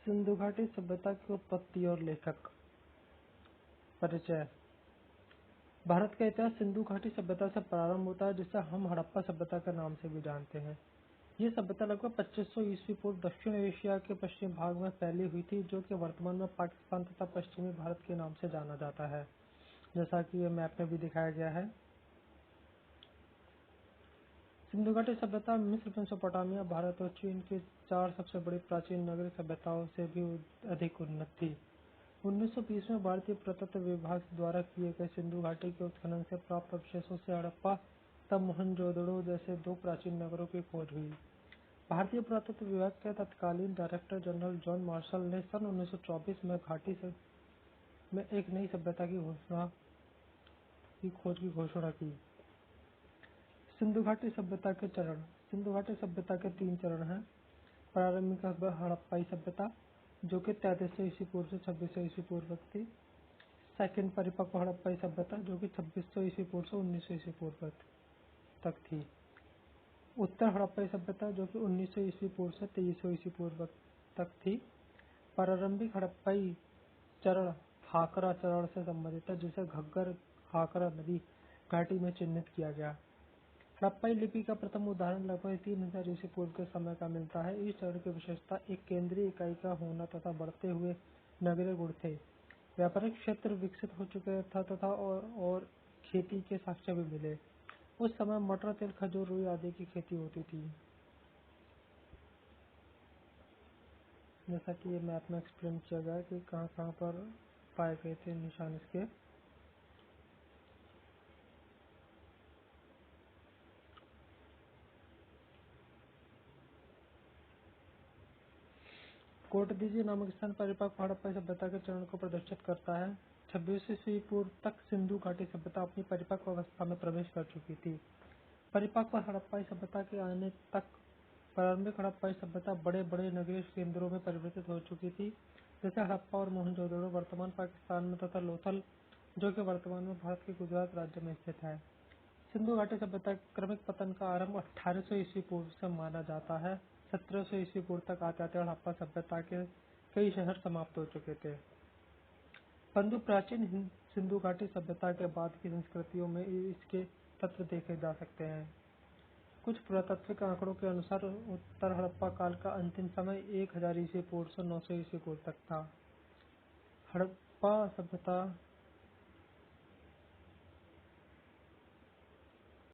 सिंधु घाटी सभ्यता की उत्पत्ति और लेखक। परिचय। भारत का इतिहास सिंधु घाटी सभ्यता से प्रारंभ होता है, जिसे हम हड़प्पा सभ्यता के नाम से भी जानते हैं। ये सभ्यता लगभग 2500 ईस्वी पूर्व दक्षिण एशिया के पश्चिमी भाग में फैली हुई थी, जो कि वर्तमान में पाकिस्तान तथा पश्चिमी भारत के नाम से जाना जाता है, जैसा कि ये मैप में भी दिखाया गया है। सिंधु घाटी सभ्यता मिस्र, मेसोपोटामिया, भारत और चीन की 4 सबसे बड़ी प्राचीन नगरीय सभ्यताओं से भी अधिक उन्नत थी। 1920 में भारतीय पुरातत्व विभाग द्वारा किए गए सिंधु घाटी के उत्खनन से प्राप्त अवशेषों से हड़प्पा तब मोहनजोदड़ो जैसे 2 प्राचीन नगरों की खोज हुई। भारतीय पुरातत्व विभाग के तत्कालीन डायरेक्टर जनरल जॉन मार्शल ने सन 1924 में घाटी में एक नई सभ्यता की खोज की घोषणा की। सिंधु घाटी सभ्यता के चरण। सिंधु घाटी सभ्यता के 3 चरण हैं। प्रारंभिक हड़प्पाई सभ्यता, जो कि 3300 ईस्वी पूर्व से 2600 ईस्वी पूर्व तक थी। सेकंड परिपक्व हड़प्पाई सभ्यता, जो कि 2600 ईस्वी पूर्व से 1900 ईस्वी पूर्व तक थी। उत्तर हड़प्पाई सभ्यता, जो कि 1900 ईस्वी पूर्व से 2300 ईस्वी पूर्व तक थी। प्रारंभिक हड़प्पाई चरण हाकरा चरण से संबंधित है, जिसे घग्गर हाकरा नदी घाटी में चिन्हित किया गया। हड़प्पाई लिपि का प्रथम उदाहरण लगभग 3000 ईस्वी पूर्व के समय का मिलता है। इस चरण की विशेषता एक केंद्रीय इकाई का होना तथा बढ़ते हुए नगरीय गुण थे। व्यापारिक क्षेत्र विकसित हो चुके था तथा और खेती के साक्ष्य भी मिले। उस समय मटर, तिल, खजूर, रुई आदि की खेती होती थी, जैसा कि ये मैप में एक्सप्लेन किया गया है कि कहाँ पर पाए गए थे निशान इसके। कोटदीजी नामक स्थान परिपक्व हड़प्पा सभ्यता के चरण को प्रदर्शित करता है। 26 ईस्वी पूर्व तक सिंधु घाटी सभ्यता अपनी परिपक्व अवस्था में प्रवेश कर चुकी थी। परिपक्व हड़प्पाई सभ्यता के आने तक प्रारंभिक हड़प्पाई सभ्यता बड़े बड़े नगरीय केंद्रों में परिवर्तित हो चुकी थी, जैसे हड़प्पा और मोहनजोदड़ो वर्तमान पाकिस्तान में तथा लोथल, जो कि वर्तमान में भारत के गुजरात राज्य में स्थित है। सिंधु घाटी सभ्यता के क्रमिक पतन का आरंभ 1800 ईस्वी पूर्व से माना जाता है। 1700 ईस्वी पूर्व तक आते आते हड़प्पा सभ्यता के कई शहर समाप्त हो चुके थे, परंतु प्राचीन सिंधु घाटी सभ्यता के बाद की संस्कृतियों में इसके तत्व देखे जा सकते हैं। कुछ पुरातात्विक आंकड़ों के अनुसार उत्तर हड़प्पा काल का अंतिम समय 1000 ईस्वी पूर्व से 900 ईस्वी पूर्व तक था। हड़प्पा सभ्यता